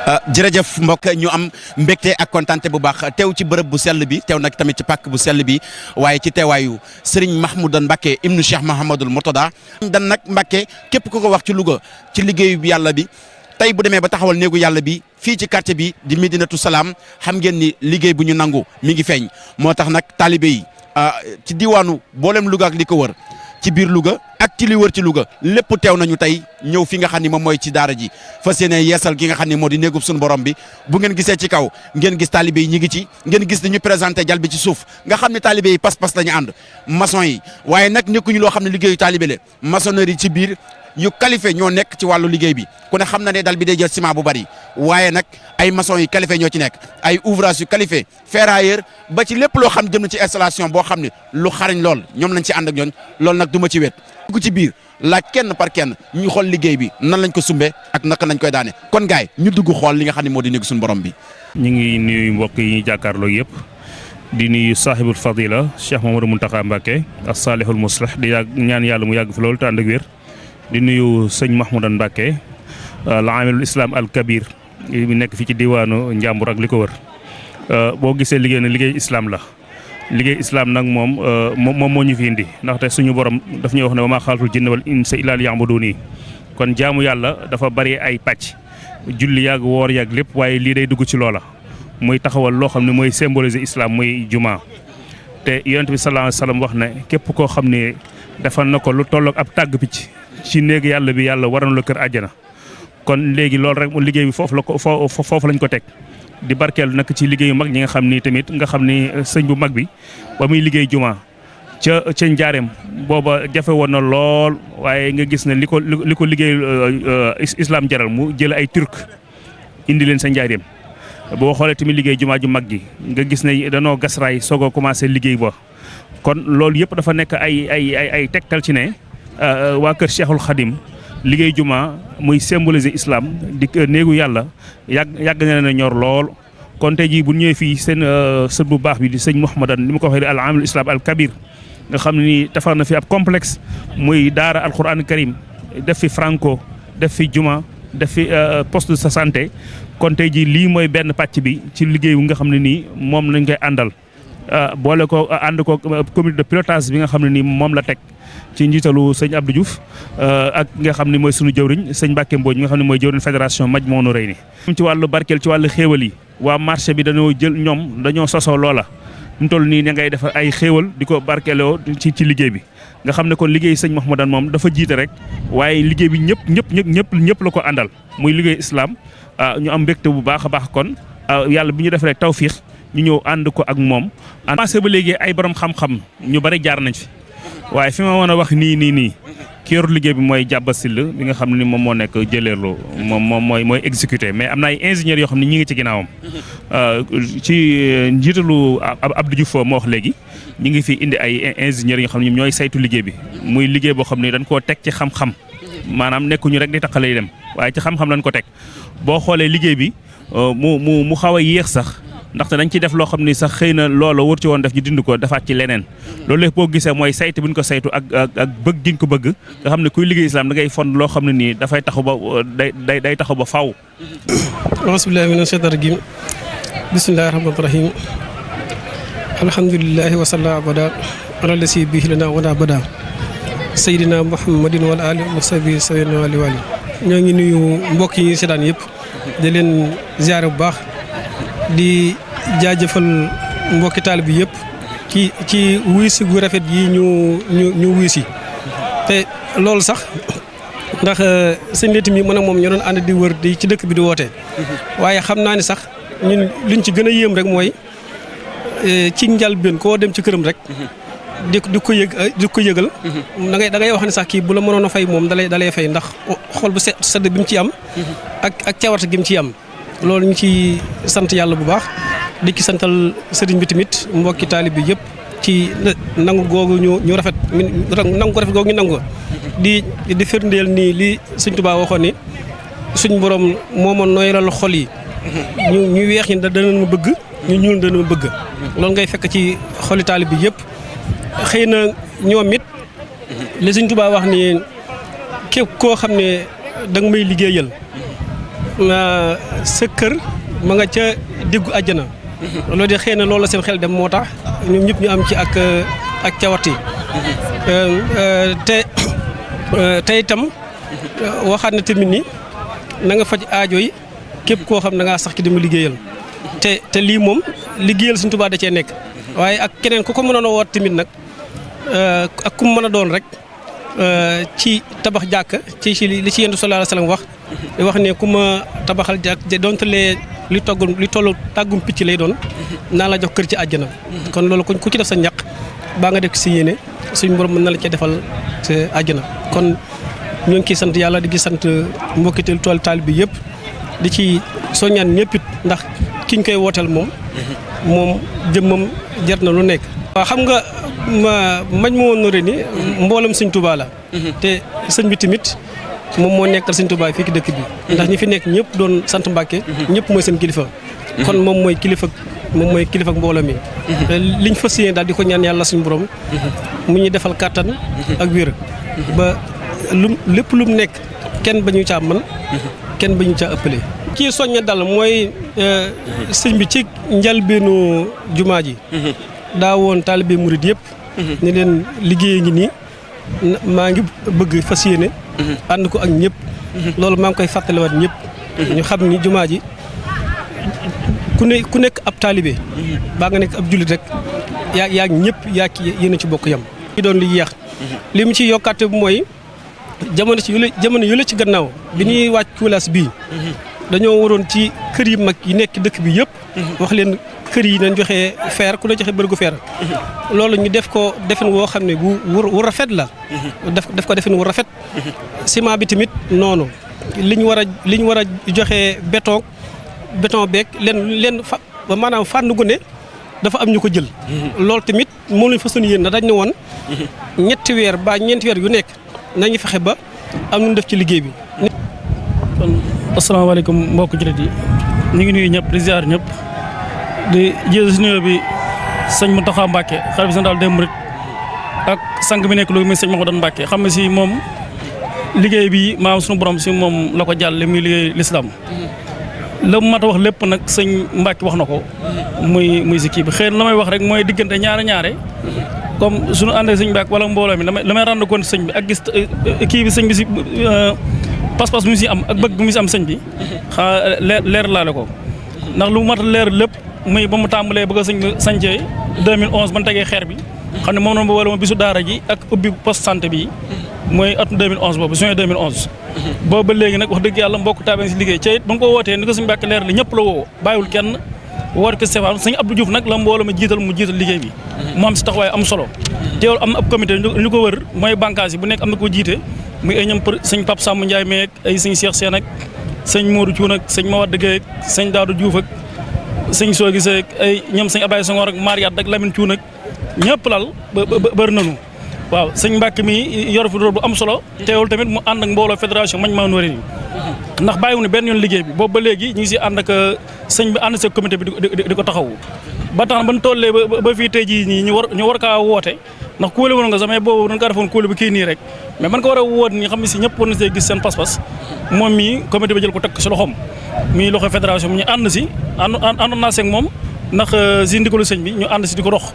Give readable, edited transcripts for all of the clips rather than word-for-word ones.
jërëjëf mbokk ñu am mbégte ak kontante bu baax teew ci bërëb bu sell bi teew nag tamit ci pàkk bu sell bi waaye ci teewaayu Serigne Mahmoudan Mbacké ibnu Cheikh Mahamadul Murtada dan nag Mbacké képp ku ko wax ci Louga ci liggéeyu bi yàlla bi tey bu demee ba taxawal néegu yàlla bi fii ci quartier bi di Médinatu Salaam xam ngeen ni liggéey bu ñu nangu mi ngi feeñ moo tax nag taalibe yi ci diwaanu boolem Louga ak li ko wër ci biir Louga ak ci li wër ci Louga lépp teew nañu tey ñëw fi nga xam ni moom mooy ci daara ji fas yéene yeesal gi nga xam ni moo di néegub suñu borom bi bu ngeen gisee ci kaw ngeen gis taalibe yi ñi ngi ci ngeen gis ni ñu présenté jal bi ci suuf nga xam ne taalibe yi pas-pas lañu ànd maçon yi waaye nag nekkuñu loo xam ne liggéeyu taalibe la maçonnerie ci biir yu qualifié ñoo nekk ci wàllu liggéey bi ku ne xam na ne dal bi day jël ciment bu bari waaye nag ay maçon yu qualifié ñoo ci nekk ay ouvrage yu qualifié ferrailleur ba ci lépp loo xam jëm na ci installation boo xam ne lu xarañ lool ñoom lañ ci ànd ak ñoon loolu nag du ma ci wet dugg ci biir laaj kenn par kenn ñu xool liggéey bi nan lañ ko sumbe ak naka lañ koy daane kon gaay ñu dugg xool li nga xam ne moo di néegu suñu borom bi. ñu ngi nuyu mbokk yi ñuy jàkkaarloo yëpp di nuyu sahibul fadila Cheikh Mamadou Mountakha Mbacké as-salihul muslih di ñaan yàlla mu yàgg fi loolu te ànd ak wér di nuyu sëñ Mahmoudan Mbacké al-amilul islam al kabir mi nekk fii ci diwaanu Njàmbur ak li ko wër boo gisee liggéey na liggéey islam la liggéey islam nag moom moo ñu fi indi ndaxte suñu borom daf ñuy wax ne wa maa xalaqtul jinna wal insa illa liya'buduni kon jaamu yàlla dafa bari ay pàcc julli yàgg woor yàgg lépp waaye lii day dugg ci loola muy taxawal loo xam ne mooy symboliser islam muy juma te yonent bi sallallahu alayhi wasallam wax ne képp koo xam ne defal na ko lu tolloog ab tàgg picc ci néeg yàlla bi yàlla waroon la kër àjjana kon léegi loolu rek liggéey bi foofu la ko foofu lañ ko teg di barkeelu nag ci liggéeyu mag ñi nga xam ni tamit nga xam ni sëñ bu mag bi ba muy liggéey juma ca njaareem booba jafe woon na lool waaye nga gis ne li ko liggéey islam jaral mu jël ay turc indi leen sa njaareem boo xoolee tamit liggéey juma ju mag gi nga gis ne danoo gas raay soog a commencé liggéey ba kon loolu yëpp dafa nekk ay tegtal ci ne waa kër Cheikhul Khadim liggéey juma muy symboliser islam di néegu yàlla yàgg na leen a ñor lool kon tey jii bu ñëwee fii seen sët bu baax bi di sëñ Mouhamadan ni ma ko waxee al amilul islam al kabir nga xam ne ni defar na fi ab complexe muy daara alquran karim def fi franco def fi juma def fi poste de santé kon tey jii lii mooy benn pàcc bi ci liggéey bu nga xam ne nii moom lañ koy àndal boole ko ànd ko comité de pilotage bi nga xam ne nii moom la teg ci njiitalu sëñ Abdou Diouf ak nga xam ne mooy sunu jëwriñ sëñ Mbacké Mbodj nga xam ne mooy jëwriñ fédération Majmahun Nurayni ci wàllu barkeel ci wàllu xéewal yi waa marché bi dañoo sosoo loola mu toll nii ne ngay def ay xéewal di ko barkeeloo ci liggéey bi nga xam ne kon liggéey sëñ Mahmoudan moom dafa jiite rek waaye liggéey bi ñëpp la ko àndal muy liggéey islam ñu am mbégte bu baax a baax kon yàlla bi ñu defee tawfiix ñu ñëw ànd ko ak moom. passé ba léegi ay borom xam-xam ñu bari jaar nañ fi waaye fi ma mën a wax nii ki yor liggéey bi mooy Jàbba Sill bi nga xam ne moom moo nekk jëleerlu moom mooy exécuté mais am na ay ingénieurs yoo xam ne ñi ngi ci ginnaawam ci njiitalu Abdou Diouf moo wax léegi ñi ngi fi indi ay ingénieurs yoo xam ne ñooy saytu liggéey bi muy liggéey boo xam ne dañ koo teg ci xam-xam maanaam nekkuñu rek di taxale yi dem waaye ci xam-xam lañ ko teg boo xoolee liggéey bi mu xaw a yéex sax ndaxte dañ ci def loo xam ni sax xëy na loola wër ci woon def ñu dind ko defaat ci leneen loolu lépp boo gisee mooy saytu bu ñu ko saytu ak bëgg gi ñu ko bëgg nga xam ne kuy liggéey islam da ngay fond loo xam ne nii dafay taxaw ba day taxaw ba faaw. Bismillaahi mina shaytaani rajiim bismillaahi rahmaani rahiim alhamdulillaahi wa salla abada ala lasi bihi lana wana bada sayyidina Muhammadin wal ali wa sahbihi sayyidina wali wali ñoo ngi nuyu mbokk yi seetaan yëpp di leen ziare bu baax di jaajëfal mbokki taalibe bi yëpp ci wuysi gu rafet yi ñu wuysi te loolu sax ndax sëñ Leyti mi man ak moom ñoo doon ànd di wër di ci dëkk bi di woote waaye xam naa ni sax ñun liñ ci gën a yéem rek mooy ci njalbeen koo dem ci këram rek di ko yëgal da ngay wax ne sax kii bu la mënoon a fay moom dalay fay ndax xol bu sedd bi mu ci am ak cawarte gi mu ci am loolu ñu ci sant yàlla bu baax di ci santal sëriñ bi tamit mbokki taalib bi yëpp ci nangu googu ñu rafet nangu ko rafet googu ñu nangu di firndeel nii li Sëriñ Tuubaa waxoon ni suñ borom moo ma nooyalal xol yi ñu weex ñi danañ ma bëgg ñu ñuul danañ ma bëgg loolu ngay fekk ci xoli taalib bi yëpp xëy na ñoom it li Sëriñ Tuubaa wax ni képp koo xam ne danga may liggéeyal sa kër ma nga ca diggu àjjana loolu de xëy na loolu la seen xel dem moo tax ñoom ñëpp ñu am ci ak cawarte te itam waxaat na tamit ni na nga faj aajo yi képp koo xam da ngaa sax ci dama liggéeyal te lii moom liggéeyal Sëñ Tuubaa da cee nekk waaye ak keneen ku ko mënoon a woot tamit nag ak ku mu mën a doon rek ci tabax jàkk ci li ci Yonent bi sallallahu alayhi wa sallam wax ne ku ma tabaxal jàkk donte lee li tollu tàggum picc lay doon naa la jox kër ci àjjana kon loolu ku ci def sa ñaq baa nga def si yéene suñu borom mën na la cee defal sa àjjana kon ñoo ngi ciy sant yàlla di sant mbokki tool taalib bi yëpp di ci soññaan ñëpp it ndax ki ñu koy wooteel moom jëmmam jar na lu nekk. waaw xam nga mañ ma woon no ni mboolam Sëñ Tuubaa la te sëñ bi tamit moom moo nekkal Sëñ Tuubaa fii ci dëkk bi ndax ñi fi nekk ñëpp doon sant Mbàkke ñëpp mooy seen kilifa kon moom mooy kilifa mbooloo mi liñ fas yéene daal di ko ñaan yàlla suñu borom mu ñuy defal kàttan ak wér ba lépp lu mu nekk kenn bañu caa mën kenn bañu caa ëppale kii soñña dal mooy sëñ bi ci njalbeenu jumaa ji daa woon taalibe murid yëpp ne leen liggéey ngi nii maa ngi bëgg fas yéene ànd ko ak ñëpp loolu maa ngi koy fàttaliwaat ñëpp ñu xam ni jumaa ji ku nekk ab taalibe baa nga nekk ab jullit rek yaa ñëpp yaa yéen a ci bokk yam li doon li yeex li mu ci yokkaate mooy jamono yu la ci gannaaw bi ñuy wàcc kuulaas bii dañoo waroon ci kër yi mag yi nekk dëkk bi yëpp wax leen kër yi nañ joxe fer ku ne joxe bërgu fer loolu ñu def ko defin woo xam ne wu rafet la def ko defin wu rafet ciment bi tamit noonu li ñu war a joxe béton beeg leen maanaam fànn gu ne dafa am ñu ko jël loolu tamit moom lañ fa sunu yéen dañ ne woon ñetti weer ba ñeenti weer yu nekk nañu fexe ba am ñu def ci liggéey bi. kon asalaamaaleykum mbokk jullit yi ñu ngi nuyu ñëpp di ziar ñëpp di jël si nuyoo bi sëñ Mountakha Mbacké xalifa général des mourides ak sang bi nekk lu muy sëñ Mahmoudane Mbacké xam ne si moom liggéey bi maam suñu borom si moom la ko jàll muy liggéey l'islam la mu mat a wax lépp nag sëñ Mbacké wax na ko muy si kii bi xëy na la may wax rek mooy diggante ñaare comme suñu àndee sëñ Mbacké wala mbooloo mi damay rendre compte sëñ bi ak gis kii bi sëñ bi si pas-pas mu si am ak bëgg mu si am sëñ bi xaa leer laale ko ndax lu mat a leer lépp muy ba mu tàmbalee bëgg a sëñ bi sañcee 2011 ban tegee xeer bi xam ne moom noonu ba wala ma bisu daara ji ak ubbi poste santé bi mooy atum 2011 boobu juin 2011 boobu ba léegi nag wax dëgg yàlla mbokk taabeen si liggéey ca it ba nga ko wootee ni ko sëñ Mbacké leer li ñëpp la woo bàyyiwul kenn woot ko Stéphane sëñ Abdou Diouf nag la mbooloo ma jiital liggéey bi mu am si taxawaay am solo teewul am na ab comité ñu ko wër mooy bànqaas yi bu nekk am na ko jiite muy ay ñoom sëñ Pape Samb Ndiaye meeg ay sëñ Cheikh Sène ak sëñ Modou Thioune ak sëñ Mawade Gueye ak sëñ Daadou Diouf ak sëñ Soo Gisee ak ay ñoom sëñ Abaye Senghor ak Mariat ak Lamine Thioune ak ñëpp lal bëri nañu waaw sëñ Mbacké mi yor fi rôle bu am solo teewul tamit mu ànd ak mbooloo fédération Majmahun Nurayni ndax bàyyiwu ne benn yoon liggéey bi boobu ba léegi ñu ngi si ànd ak sëñ bi ànd sa comité bi di ko taxawu ba tax na ban tollee ba fii tey jii nii ñu war kaa woote ndax kuule woon nga sax mais boobu dañ kaa defoon kuule bi kii nii rek mais man ko war a woote nii xam ne si ñëpp war na see gis seen pas-pas moom mii comité bi jël ko teg si loxoom mii loxo fédération bi ñu ànd si àndoon naa seeg moom ndax si ndigalu sëñ bi ñu ànd si di ko dox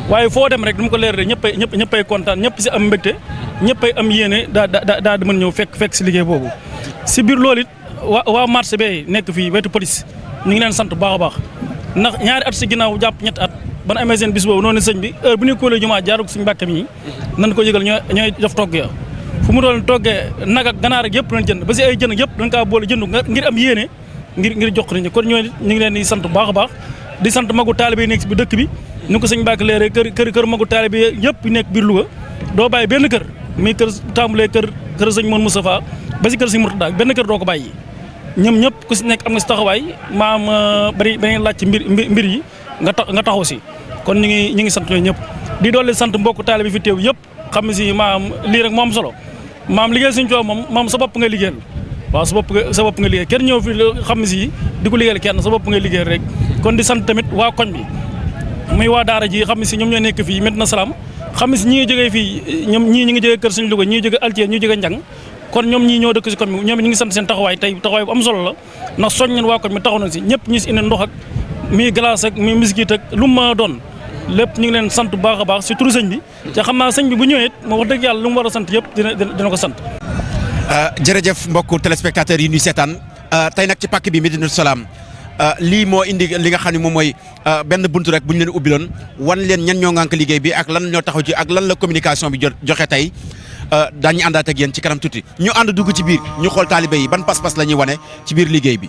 waaye foo dem rek du ma ko leer rek ñëppay kontaan ñëpp si am mbégte ñëppay am yéene daa di mën ñëw fekk si liggéey boobu si biir loolu it waa marché bay nekk fii wetu police ñu ngi leen sant bu baax a baax ndax ñaari at si ginnaaw jàpp ñetti at ban amee seen bis boobu noonu sëñ bi heure bu ñuy kóolee jumaa jaarug suñu Mbacké mi nan ko yëgal ñooy def togg ya fu mu doon toggee nag ak ganaar ak yëpp lañ jënd ba si ay jën yëpp dañ kaa boole jënd ngir am yéene ngir jox ko nit ñi kon ñooñu ñu ngi leen di sant bu baax a baax di sant magu taalibe yi nekk si bi dëkk bi ni ko sëñ Mbacké leeree kër magu taalibe yi yëpp nekk biir Louga doo bàyyi benn kër muy kër tàmbalee kër sëñ Moon Moustapha ba si kër sëñ Mourtada benn kër doo ko bàyyi ñoom ñëpp ku si nekk am nga si taxawaay maam bari laaj ci mbir yi nga taxaw si kon ñu ngi sant ñooñu ñëpp di doole sant mbokk taalibe bi fi teew yëpp xam ne si maam lii rek moo am solo maam liggéey suñu coow moom sa bopp nga liggéeyal waaw sa bopp nga liggéey kenn ñëw fi xam ne si di ko liggéeyal kenn sa bopp nga liggéeyal rek kon di sant tamit waa koñ bi muy waa daara ji xam ne si ñoom ñoo nekk fii Medina Salaam xam ne si ñi ngi jógee fii ñoom ñii ñi ngi jógee kër suñu Louga ñii jógee Altier ñii jógee Njang kon ñoom ñii ñoo dëkk si koñ mi ñoom ñu ngi sant seen taxawaay tey taxawaay bu am solo la ndax soññeen waa koñ mi taxaw nañ si ñëpp ñu si indi ndox ak mi glace ak mi miskit ak lu mu ma doon lépp ñu ngi leen sant bu baax a baax si turu sëñ bi te xam naa sëñ bi bu ñëwee it moo wax dëgg yàlla lu mu war a sant yëpp dina ko sant. jërëjëf mbokku téléspectateurs yi ñuy seetaan tey nag ci pàkk bi Médinatoul Salam lii moo indi li nga xam ne moom mooy benn buntu rek bu ñu leen ubbiloon wan leen ñan ñoo ngànk liggéey bi ak lan ñoo taxaw ci ak lan la communication bi joxe tey daañu àndaat ak yéen ci kanam tuuti ñu ànd dugg ci biir ñu xool taalibe yi ban pas-pas la ñuy wane ci biir liggéey bi.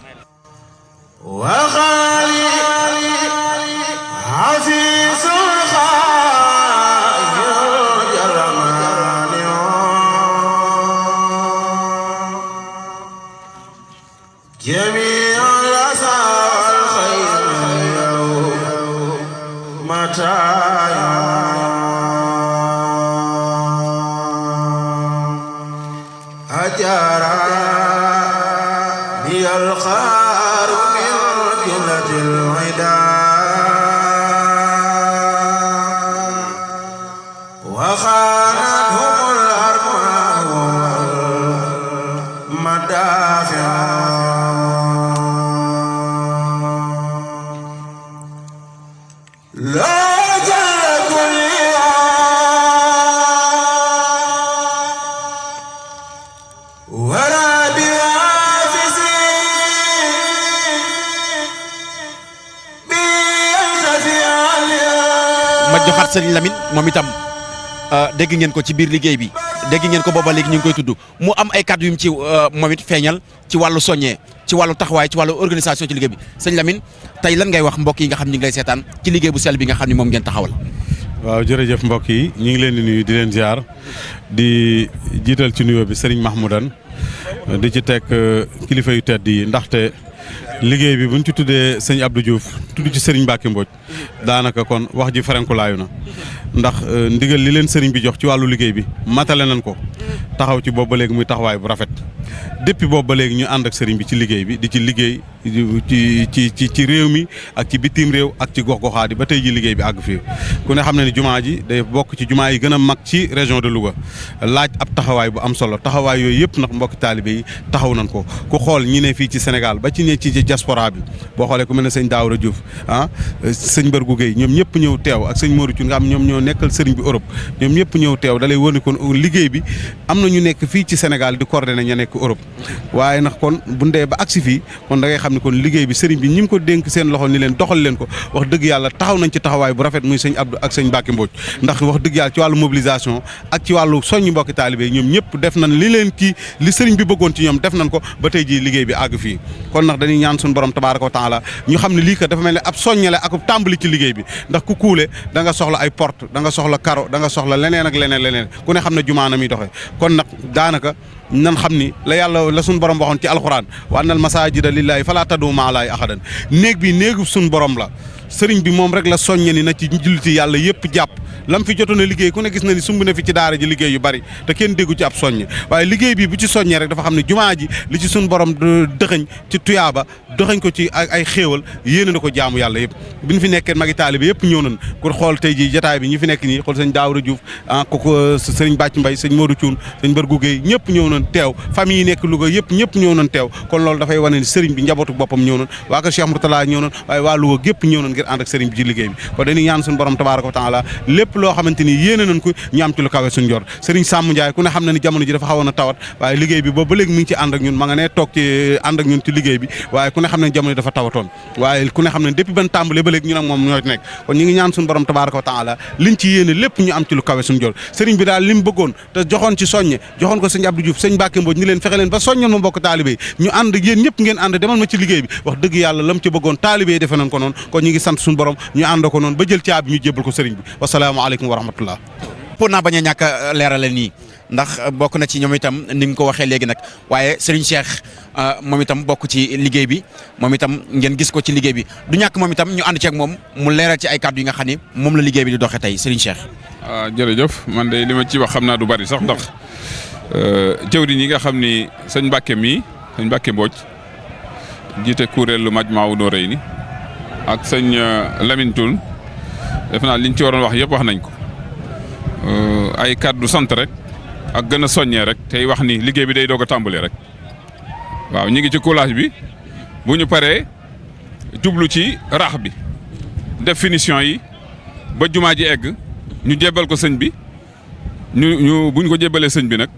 joxaat Serigne Lamine moom itam dégg ngeen ko ci biir liggéey bi dégg ngeen ko booba léegi ñu ngi koy tudd mu am ay kàddu yu mu ci moom it feeñal ci wàllu soññee ci wàllu taxawaay ci wàllu organisation ci liggéey bi sëñ Lamine tey lan ngay wax mbokk yi nga xam ñu ngi lay seetaan ci liggéey bu sell bi nga xam ne moom ngeen taxawal. waaw jërëjëf mbokk yi ñu ngi leen di nuyu di leen ziar di jiital ci nuyoo bi Serigne Mahmoudane di ci teg kilifa yu tedd yi ndaxte liggéey bi bu ñu ci tuddee sëñ Abdou Diouf tudd ci Serigne Mbacke Mbodj daanaka kon wax ji ferenkulaayu na ndax ndigal li leen Serigne bi jox ci wàllu liggéey bi matale nañ ko taxaw ci boobu ba léegi muy taxawaay bu rafet depuis boobu ba léegi ñu ànd ak Serigne bi ci liggéey bi di ci liggéey ci réew mi ak ci bitim réew ak ci gox-goxaat yi ba tey ji liggéey bi àgg fii ku ne xam ne ni jumaa ji day bokk ci jumaa yi gën a mag ci région de Louga laaj ab taxawaay bu am solo taxawaay yooyu yëpp nag mbokki taalibe yi taxaw nañ ko ku xool ñi ne fii ci Sénégal ba ci ne ci diaspora bi boo xoolee ku mel ne sëñ Daawra Diouf sëñ Bargou Gueye ñoom ñëpp ñëw teew ak sëñ Modou Thioune nga xam ñoom ñoo nekkal sëriñ bi Europe ñoom ñëpp ñëw teew da lay wër ni kon liggéey bi am na ñu nekk fii ci Sénégal di coordonné ña nekk Europe waaye nag kon bu ndee ba agsi fii kon da ngay xam ne kon liggéey bi sëriñ bi ñi mu ko dénk seen loxo ni leen doxal leen ko wax dëgg yàlla taxaw nañ ci taxawaay bu rafet muy sëñ Abdou ak sëñ Mbacke Mbodj ndax wax dëgg yàlla ci wàllu mobilisation ak ci wàllu soññi mbokki taalibe ñoom ñëpp def nañ li leen kii li sëriñ bi bëggoon ci ñoom def nañ ko ba tey ji liggéey bi àgg fii kon nag dañuy ñaan suñu borom tabaaraka wa taala ñu xam ne lii kat dafa mel ne ab soññale ak ab tàmbali ci liggéey bi ndax ku kuule da nga soxla ay porte da nga soxla karo da nga soxla leneen ak leneen ku ne xam ne jumaa na muy doxee kon nag daanaka nan xam ni la yàlla la suñu borom waxoon ci alxuraan wa annal masaajida lillaahi falaa tad'uu ma'a llaahi ahadan néeg bi néegu suñu borom la sëriñ bi moom rek la soññe ni na ci julliti yàlla yëpp jàpp lam fi jotoon a liggéey ku ne gis na ni sumb na fi ci daara ji liggéey yu bari te kenn déggu ci ab soññe waaye liggéey bi bu ci soññee rek dafa xam ne jumaa ji li ci suñu borom dëxëñ ci tuyaaba dëxëñ ko ci ay xéewal yéene na ko jaamu yàlla yëpp bi ñu fi nekkee magi taalibe yëpp ñëw nañ ku xool tey ji jotaay bi ñi fi nekk nii xool sëñ Daawra Diouf kooku sëriñ Bàcc Mbay sëñ Modou Thioune sëñ Bargou Gueye ñëpp ñëw nañ teew famille yi nekk Louga yëpp ñëpp ñëw nañ teew kon loolu dafay wane ni sëriñ bi njabootu boppam ñëw nañ waa kër Cheikh Mourtala ñëw nañ waaye waa Louga gépp ñëw nañ ngir ànd ak sëriñ bi ci liggéey bi kon dañuy ñaan suñu borom tabaaraka wa taala lépp loo xamante ni yéene nañ ko ñu am ci lu kawe suñu jor sëriñ Sàmm Ndiaye ku ne xam na ni jamono ji dafa xawoon a tawat waaye liggéey bi boobu ba léegi mi ngi ci ànd ak ñun ma nga ne toog ci ànd ak ñun ci liggéey bi waaye ku ne xam ne jamono ji dafa tawatoon waaye ku ne xam ne depuis ban tàmbalee ba léegi ñun ak moom ñoo nekk kon ñu ngi ñaan suñu borom tabaaraka wa taala liñ ci yéene lépp ñu am ci lu kawe suñu jor sëriñ bi daal li mu bëggoon te joxoon ci soññe joxoon ko sëñ Abdou Diouf sëñ Mbacke Mbodj ñu leen fexe leen ba soññoon ma mbokk taalibe yi ñu ànd yéen ñëpp ngeen ànd demal ma ci liggéey bi wax dëgg yàlla lam ci bëggoon taalibe yi defe nañ ko noonu kon ñu ngi sant suñu borom ñu ànd ko noonu ba jël caabi ñu jébbal ko sëriñ bi wasalaamaaleykum wa rahmatullah pour naa bañ a ñàkk a leerale nii ndax bokk na ci ñoom itam ni nga ko waxee léegi nag waaye Serigne Cheikh moom itam bokk ci liggéey bi moom itam ngeen gis ko ci liggéey bi du ñàkk moom itam ñu ànd ceeg moom mu leeral ci ay kàddu yi nga xam ni moom la liggéey bi di doxee tey Serigne Cheikh. jërëjëf man de li ma ci wax xam naa du bari sax ndax jëwriñ yi nga xam ni sëñ Mbacke mii sëñ Mbacke Mbodj jiite kuréelu Majmahun Nurayni ak sëñ Lamine Thioune def naa liñ ci waroon wax yëpp wax nañ ko ay kàddu sant rek ak gën a soññee rek tey wax ni liggéey bi day doog a tàmbali rek waaw ñu ngi ci coulage bi bu ñu paree jublu ci raax bi def finition yi ba jumaa ji egg ñu jébbal ko sëñ bi ñu bu ñu ko jébbalee sëñ bi nag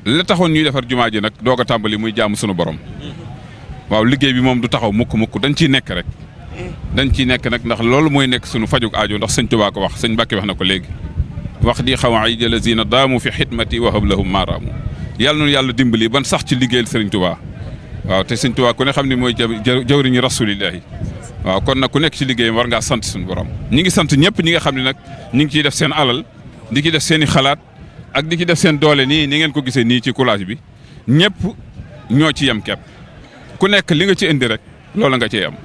la taxoon ñuy defar jumaa ji nag doog a tàmbali muy jaamu sunu borom waaw liggéey bi moom du taxaw mukk dañ ciy nekk rek dañ ciy nekk nag ndax loolu mooy nekk sunu fajuk aajo ndax sëñ Tuubaa ko wax sëñ Mbàkke wax na ko léegi wax di xaw ay jëlazina daamu fi xidmati wa hablahum maaraamu yàlla noonu yàlla dimbali ban sax ci liggéeyal sëriñ Tuubaa waaw te sëñ Tuubaa ku ne xam ne mooy jawriñu rasulillahi waaw kon nag ku nekk ci liggéeyam war ngaa sant suñu borom ñi ngi sant ñëpp ñi nga xam ne nag ñi ngi ciy def seen alal di ci def seen i xalaat ak di ci def seen doole nii ni ngeen ko gisee nii ci coulage bi ñëpp ñoo ci yem kepp ku nekk li nga ci indi rek loola nga cee am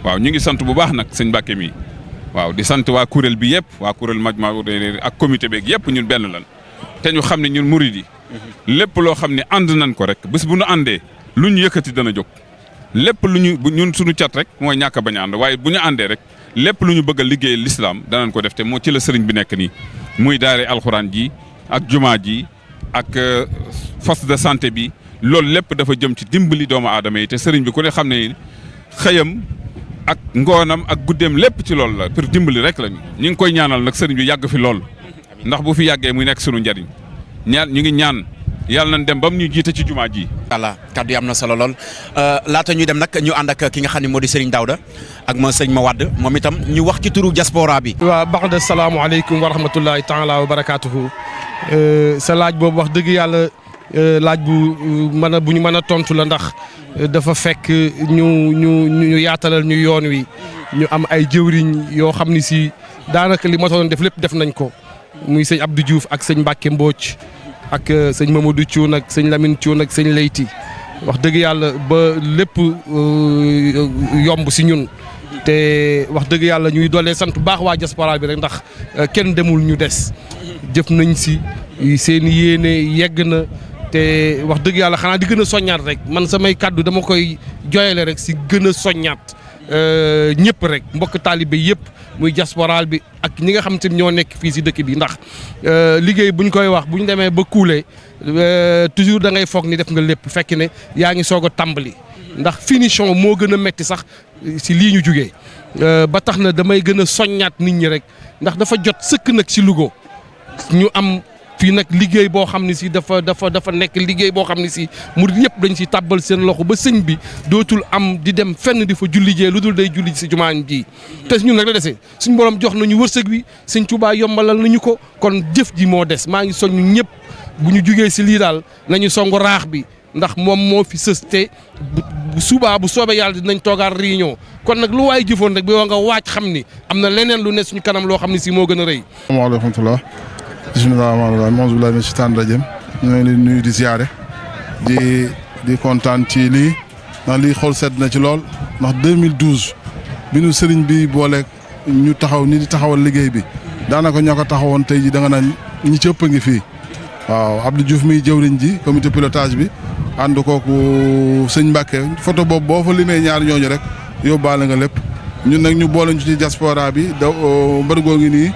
waaw ñu ngi sant bu baax nag sëñ Mbàkke mi waaw di sant waa kuréel bi yëpp waa kuréel Majmahun Nurayni ak comité beeg yëpp ñun benn lan te ñu xam ne ñun murid yi lépp loo xam ne ànd nañ ko rek bés bu nu àndee lu ñu yëkkati dana jóg lépp lu ñu ñun suñu cat rek mooy ñàkk a bañ a ànd waaye bu ñu àndee rek lépp lu ñu bëgg a liggéey l'islam danañ ko def te moo ci la sëriñ bi nekk nii muy daare alxuraan ji ak jumaa ji ak poste de santé bi loolu lépp dafa jëm ci dimbali doomu aadama yi te sëriñ bi ku ne xam ne xëyam ak ngoonam ak guddeem lépp ci loolu la pour dimbali rek la ñu ngi koy ñaanal nag sëriñ bi yàgg fi lool ndax bu fi yàggee muy nekk sunu njariñ ñu ngi ñaan yàlla nañ dem ba mu ñu jiite ci jumaa ji. voilà kaddu yi am na solo lool laata ñuy dem nag ñu ànd ak ki nga xam ne moo di Serigne Daouda ak ma sëñ ma Wade moom itam ñu wax ci turu diaspora bi. waaw baax na salaamaaleykum wa rahmatullahi taala wa barakaatuhu sa laaj boobu wax dëgg yàlla laaj bu ñu mën a tontu la ndax dafa fekk ñu yaatalal ñu yoon wi ñu am ay jëwriñ yoo xam ni si daanaka li ma doon def lépp def nañ ko muy sëñ Abdou Diouf ak sëñ Mbacke Mbodj. ak sëñ Mamadou Thioune ak sëñ Lamine Thioune ak sëñ Leyti wax dëgg yàlla ba lépp yomb si ñun te wax dëgg yàlla ñuy doolee sant bu baax waa diaspora bi rek ndax kenn demul ñu des jëf nañ si seen yéene yegg na te wax dëgg yàlla xanaa di gën a soññaat rek man samay kàddu dama koy joyale rek si gën a soññaat ñëpp rek mbokk taalibe yëpp muy diaspora bi ak ñi nga xam te ñoo nekk fii si dëkk bi ndax liggéey buñ koy wax buñ demee ba kuule toujours da ngay foog ni def nga lépp fekk ne yaa ngi soog a tàmbali ndax finition moo gën a metti sax si lii ñu jugee ba tax na damay gën a soññaat nit ñi rek ndax dafa jot sëkk nag si Louga ñu am fii nag liggéey boo xam ne si dafa nekk liggéey boo xam ne si murid yëpp dañ si tàbbal seen loxo ba sëñ bi dootul am di dem fenn di fa julli jee lu dul day julli si jumaan ji te ñun nag la desee suñ borom jox nañu wërsëg wi sëñ Tuubaa yombalal nañu ko kon jëf ji moo des maa ngi soññu ñëpp bu ñu jugee si lii daal nañu songu raax bi ndax moom moo fi sës te bu subaa bu soobee yàlla dinañ toogaat réunion kon nag lu waay jëfoon rek bi nga waaj xam ni am na leneen lu ne suñu kanam loo xam ne si moo gën a rëy. asalaamaaleykum. bisimilah rahmaani rahiim auzubillahi mina shaytaani rajiim ñu ngi leen nuyu di ziare di kontaan ci lii ndax lii xool sedd na ci lool ndax 2012 bi nu sëriñ bi boole ñu taxaw ni di taxawal liggéey bi daanaka ñoo ko taxawoon tey ji da nga naan ñi ci ëpp a ngi fii waaw Abdou Diouf miy jëwriñ ji comité pilotage bi ànd kooku sëñ Mbacke photo boobu boo fa limee ñaar ñooñu rek yóbbaale nga lépp ñun nag ñu boole ñu ci diaspora bi mbërgoo ngi nii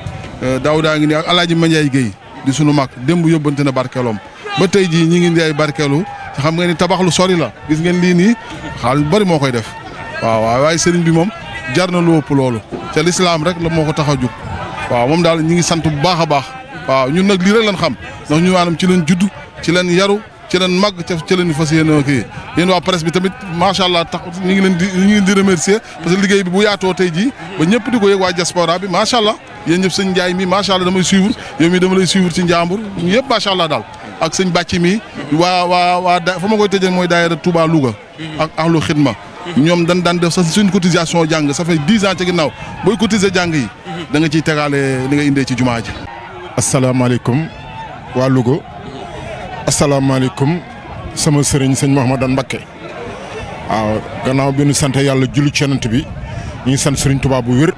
Daouda ngi nii ak Alaaji Mandiaye Guèye di sunu mag démb yóbbante na barkeeloom ba tey jii ñi ngi indi ay barkeelu xam nga ni tabax lu sori la gis ngeen lii nii xaalis bari moo koy def waaw waaye sëriñ bi moom jar na lu ëpp loolu te lislaam rek la moo ko tax a jóg waaw moom daal ñi ngi sant bu baax a baax waaw ñun nag lii rek lañ xam ndax ñu maanaam ci leen judd ci leen yaru ci leen màgg ci leen fas yéene kii yéen waa presse bi tamit macha allah tax ñu ngi leen di remercier parce que liggéey bi bu yaatoo tey jii ba ñëpp di ko yëg waa diaspora bi macha allah yéen ñëpp sëñ Ndiaye mi macha allah damay suivre yow mi dama lay suivre ci njàmbur yëpp macha allah daal ak sëñ Bàcci mi waa fa ma koy tëjee mooy daayira Touba Louga ak ahlu xidma ñoom daan def sa suñ cotisation jàng ça fait 10 ans ci ginnaaw booy cotiser jàng yi da nga ciy tegaale li nga indee ci jumaa ji. asalaamaaleykum waa Louga asalaamaaleykum sama sëriñ sëñ Mouhamadou Mbacké waaw gannaaw bi ñu sant yàlla julli ci Yonent bi ñu ngi sant sëriñ Touba bu wér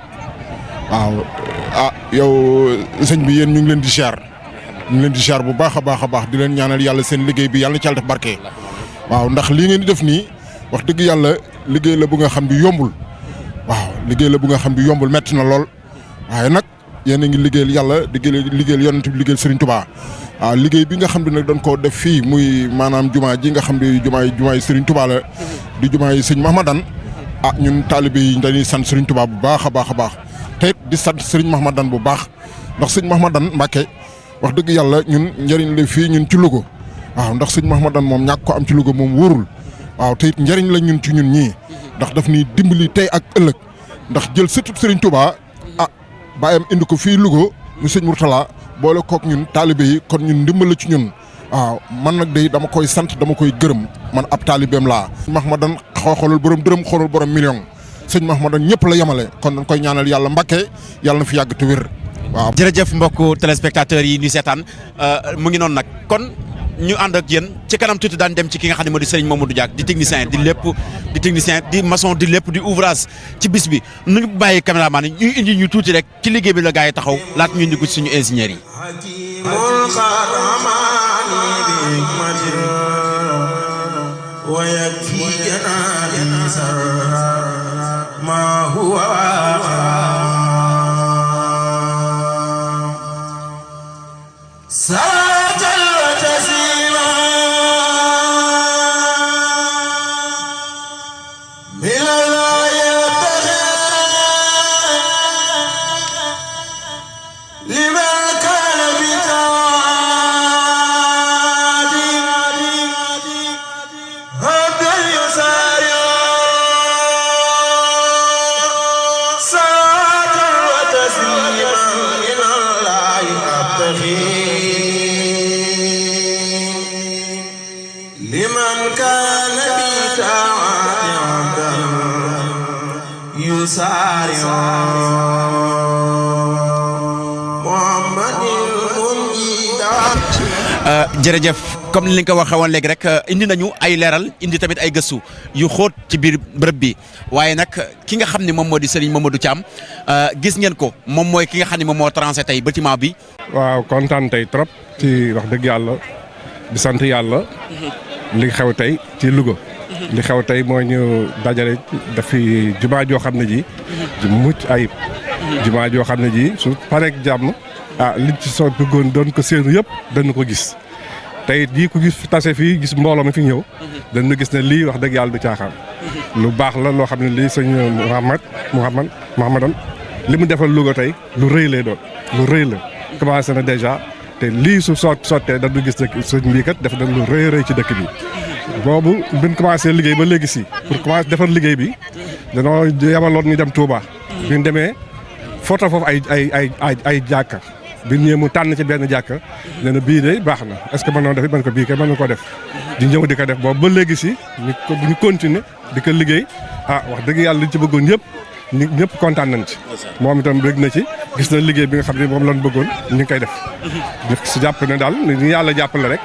waaw yow sëñ bi yéen ñu ngi leen di ziar bu baax a baax di leen ñaanal yàlla seen liggéey bi yàlla na ci yàlla def barke waaw ndax lii ngeen di def nii wax dëgg yàlla liggéey la bu nga xam bi yombul waaw liggéey la bu nga xam bi yombul metti na lool waaye nag yéen a ngi liggéeyal yàlla di liggéeyal yonent bi liggéeyal Serigne Touba waaw liggéey bi nga xam ne nag dañ koo def fii muy maanaam jumaa ji nga xam ne jumaay Serigne Touba la di jumaay sëñ Mahmadan ñun taalibe yi dañuy sant Serigne Touba bu baax a baax a baax te it di sant Serigne Mahmadan bu baax ndax sëñ Mahmadan Mbacke wax dëgg yàlla ñun njëriñ la fii ñun ci Louga waaw ndax sëñ Mahmadan moom ñàkk ko am ci Louga moom wóorul waaw te it njëriñ la ñun ci ñun ñii ndax daf ñuy dimbali tey ak ëllëg ndax jël sëtub Serigne Touba bàyyam indi ko fii Louga mu sëñ Mourtala boole kook ñun taalibe yi kon ñun ndimbal la ci ñun waaw man nag day dama koy sant dama koy gërëm man ab taalibeem laa. Mahmadan xoolul borom dërëm xoolul borom million sëñ Mahmadan ñëpp la yemale kon dañ koy ñaanal yàlla Mbacke yàlla na fi yàgg te wér waaw. jërëjëf mbokku téléspectateurs yi ñu seetaan mu ngi noonu nag kon ñu ànd ak yéen ci kanam tuuti daan dem ci ki nga xam ne moo di Serigne Mamadou Diack di technicien di maçon di lépp di ouvrage ci bis bi nu ñu bàyyi caméraman yi ñu indi ñu tuuti rek ci liggéey bi la gars yi taxaw laat ñu indi ko ci suñu ingénieurs yi. jërëjëf comme ni nga ko waxee woon léegi rek indi nañu ay leeral indi tamit ay gëstu yu xóot ci biir bërëb bi waaye nag ki nga xam ne moom moo di Serigne Mamadou Thiam gis ngeen ko moom mooy ki nga xam ne moom moo trancé tey bâtiment bi. waaw kontaan tey trop ci wax dëgg yàlla di sant yàlla. li xew tey ci Louga. li xew tey moo ñu dajale dafi jumaa joo xam ne ji. ju mucc ayib. jumaa joo xam ne ji su pareeg jàmm. liñ ci soo bëggoon doon ko séenu yëpp dañu ko gis tey jii ko gis tase fii gis mbooloo mi fi ñëw dañu gis ne lii wax dëgg yàlla du caaxaan lu baax la loo xam ne lii sëñ Mahmadan li mu defal Louga tey lu rëy lay doon lu rëy la commencé na déjà te lii su sottee dañu gis ne sëñ bii kat def na lu rëy ci dëkk bi boobu biñ commencé liggéey ba léegi si pour commencé defar liggéey bi danoo yabaloon ñu dem Touba biñ demee photo foofu ay jàkka bi ñëwee mu tànn ci benn jàkka nee na bii de baax na est-ce que mën na def it mën ko bii kay mën na ko def di ñëw di ko def boobu ba léegi si ñu continuer di ko liggéey wax dëgg yàlla liñ ci bëggoon yëpp ñëpp kontaan nañ ci moom itam bëgg na ci gis na liggéey bi nga xam ne moom lañ bëggoon ñu ngi koy def si jàpp ne daal ñu yàlla jàppale rek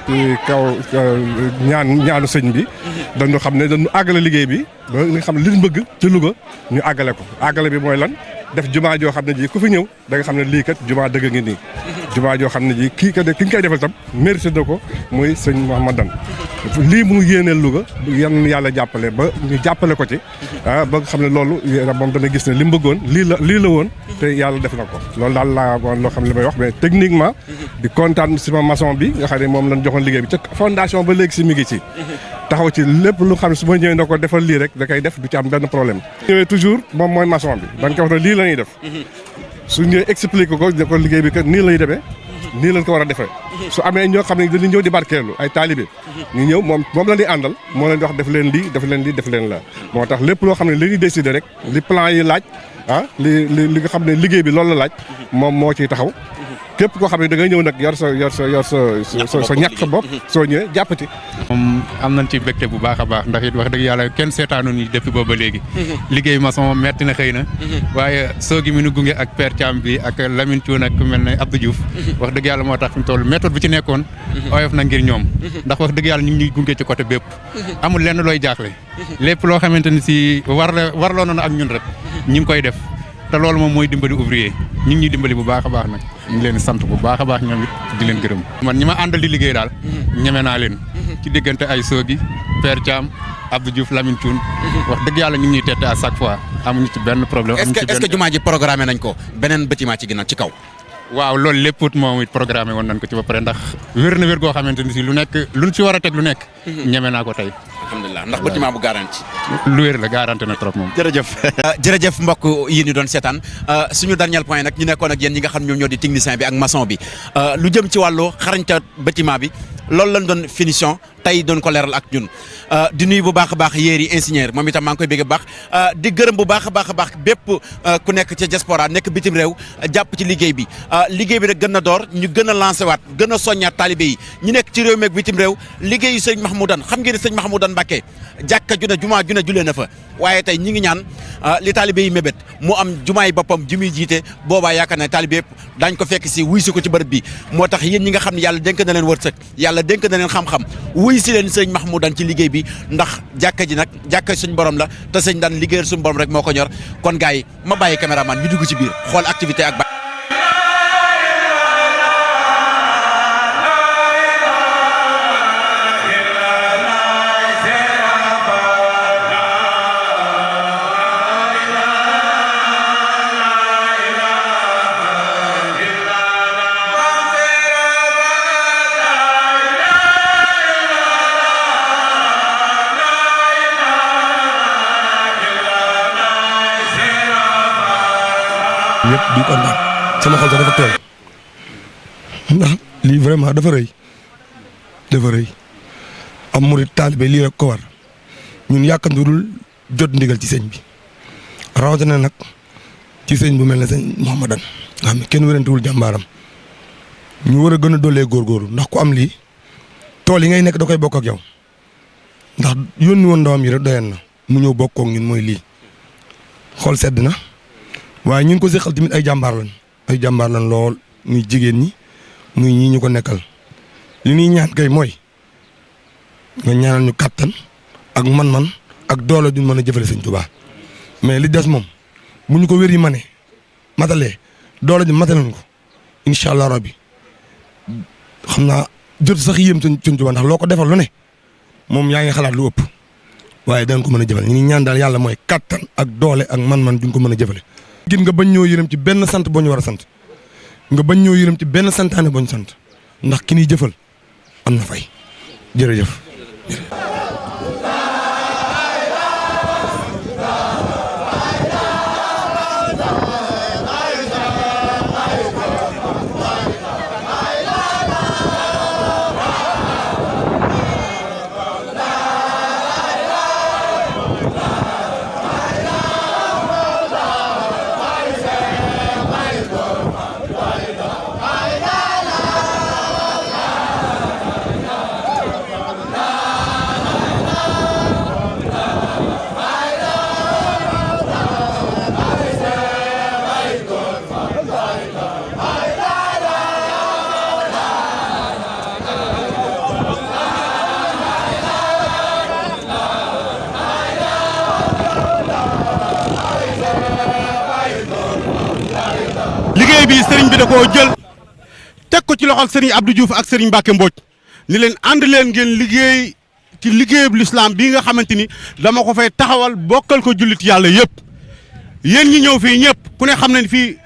ci kaw ñaanu sëñ bi dañu xam ne dañu àggale liggéey bi ba nga xam ne liñ bëgg ci Louga ñu àggale ko àggale bi mooy lan def jumaa joo xam ne ji ku fi ñëw da nga xam ne lii kat jumaa dëgg ngi nii jumaa joo xam ne ji ki nga koy defal tam mérité na ko muy sëñ Mahmadan lii mu yéeneel Louga yan yàlla jàppale ba ñu jàppale ko ci ba nga xam ne loolu moom dana gis ne li mu bëggoon lii la woon te yàlla def na ko loolu daal laa loo xam ne li may wax mais techniquement di kontaan si ma maçon bi nga xam ne moom lañ joxoon liggéey bi ca fondation ba léegi si mi ngi ci taxaw ci lépp lu xam ne su ma ñëwee na ko defal lii rek da koy def du ci am benn problème ñëwee toujours moom mooy maçon bi dañ ko wax ne lii la ñuy def su ñëwee expliqué ko ne ko liggéey bi kat nii lay demee nii lañ ko war a defee su amee ñoo xam ne dañuy ñëw di barkeelu ay taalibe ñu ñëw moom la ñuy àndal moo leen di wax def leen lii def leen lii def leen la moo tax lépp loo xam ne li ñuy décider rek li plan yi laaj li nga xam ne liggéey bi loolu la laaj moom moo ciy taxaw képp koo xam ne da ngay ñëw nag yor sa ñàkk sa bopp soo ñëwee jàpp ci. moom am nañ ci mbégte bu baax a baax ndax it wax dëgg yàlla kenn seetaanu ñu depuis booba léegi. liggéey maçon metti na xëy na. waaye soo gi mi nu gunge ak Père Thiam bi ak Lamine Thioune ak ku mel ne Abdou Diouf. wax dëgg yàlla moo tax fi mu toll méthode bi ci nekkoon. oyof na ngir ñoom. ndax wax dëgg yàlla ñu ngi ñuy gunge ci côté bépp. amul lenn looy jaaxle. lépp loo xamante ni si warloo na ak ñun rek ñu ngi koy def. te loolu moom mooy dimbali ouvrier ñu ngi ñuy dimbali bu baax a baax nag ñu ngi leen sant bu baax a baax ñoom it di leen gërëm. man ñi ma àndal di liggéey daal ñeme naa leen ci diggante ay Sogi Père Thiam Abdou Diouf Lamine Thioune wax dëgg yàlla ñu ngi ñuy tette à chaque fois amuñu ci benn problème. est-ce que jumaa ji programmé nañ ko beneen bâtiment ci ginnaaw ci kaw. waaw loolu lépp moom it programmé woon nañ ko ci ba pare ndax wér na wér goo xamante ni si lu nekk luñ ci war a teg lu nekk. ñeme naa ko tey. alhamdulilah ndax bâtiment bu garanti. lu wér la garanti na trop moom. jërëjëf jërëjëf mbokk yi ñu doon seetaan suñu dernier point nag ñu nekkoon ak yéen ñi nga xam ñoom ñoo di technicien bi ak maçon bi lu jëm ci wàllu xarañta bâtiment bi loolu lañ doon finition tey doon ko leeral ak ñun di nuyu bu baax a baax yéeri ingénieur moom itam maa ngi koy bégg bu baax di gërëm bu baax a baax bépp ku nekk ca diaspora nekk bitim réew jàpp ci liggéey bi nag gën a door ñu gën a lancé waat gën a soññaat taalibe yi ñu nekk ci réew meeg bitim réew liggéeyu sëñ Mahmoudane xam ngeen ne sëñ Mahmoudane Mbacké jàkka ju ne jumaa ju ne julee na fa waaye tey ñi ngi ñaan li taalibe yi mébét mu am jumaay boppam ju muy jiite boobaa yaakaar ne taalibe yëpp daañ ko fekk si wuy si ko ci bërëb bi moo tax yéen ñi nga xam ne yàlla dénk na leen wërsëg yàlla dénk na leen xam-xam wuy si leen sëñ Mahmoudane ci liggéey bi ndax jàkka ji nag jàkka suñ borom la te sëñ daan liggéeyal suñu borom rek moo ko ñor kon gars yi ma bàyyi caméraman ñu dugg ci biir xool activité ak ñëpp di kontaan sama xol sax dafa tooy ndax lii vraiment dafa rëy am murit taalibe lii rek ko war ñun yàkkandurul jot ndigal ci sëñ bi rawatina nag ci sëñ bu mel ne sëñ Mahmoudane nga xam ne kenn wérantewul jàmbaaram ñu war a gën a doolee góorgóorlu ndax ku am lii tool yi ngay nekk da koy bokk ak yow ndax yónni woon ndawam yi rek doyen na mu ñëw bokkook ñun mooy lii xol sedd na waaye ñun ko seqal tamit ay jàmbaar lañ lool muy jigéen ñi muy ñii ñu ko nekkal li ñuy ñaan kay mooy nga ñaanal ñu kàttan ak man-man ak doole duñ mën a jëfale sëñ Tuubaa mais li des moom bu ñu ko wér yi matalee doole ji mataloon ko incha allah rabbi xam naa jot sax yéem sëñ Tuubaa ndax loo ko defal lu ne moom yaa ngi xalaat lu ëpp waaye dañ ko mën a jëfale ñu ngi ñaan daal yàlla mooy kàttan ak doole ak man-man duñ ko mën a jëfale. gin nga bañ ñoo yërëm ci benn sant boo ñu war a sant nga bañ ñoo yërëm ci benn santaane boo ñu sant ndax ki ñuy jëfal am na fay jërëjëf. liggéey bi sëriñ bi da koo jël teg ko ci loxol sëriñ Abdou Diouf ak sëriñ Mbacké Mbodj ni leen ànd leen ngeen liggéey ci liggéeyub l'islam bii nga xamante ni dama ko fay taxawal bokkal ko jullit yàlla yëpp yéen ñi ñëw fii ñëpp ku ne xam ne fii